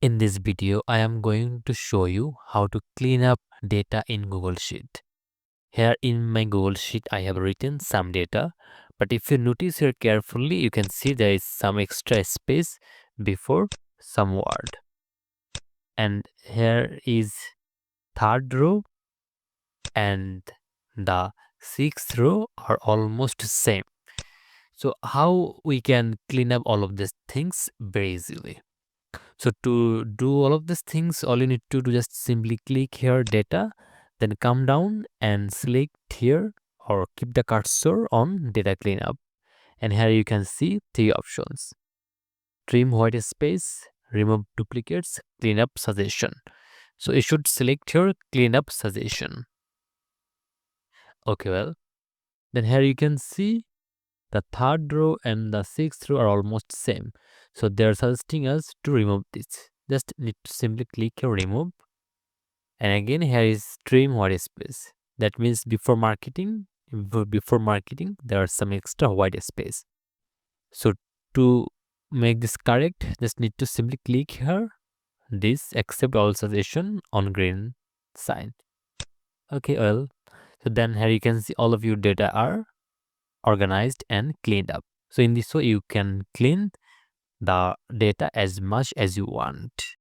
In this video, I am going to show you how to clean up data in Google Sheet. Here in my Google Sheet, I have written some data, but if you notice here carefully, you can see there is some extra space before some word. And here is third row and the sixth row are almost same. So how we can clean up all of these things very easily? So to do all of these things, all you need to do just simply click here data, then come down and select here or keep the cursor on data cleanup. And here you can see three options: trim white space, remove duplicates, cleanup suggestion. So you should select here cleanup suggestion. Okay, well, then here you can see the third row and the sixth row are almost same. So they're suggesting us to remove this. Just need to simply click here remove. And again, here is trim white space. That means before marketing, there are some extra white space. So to make this correct, just need to simply click here, this accept all suggestion on green sign. Okay, well, so then here you can see all of your data are organized and cleaned up. So in this way, you can clean the data as much as you want.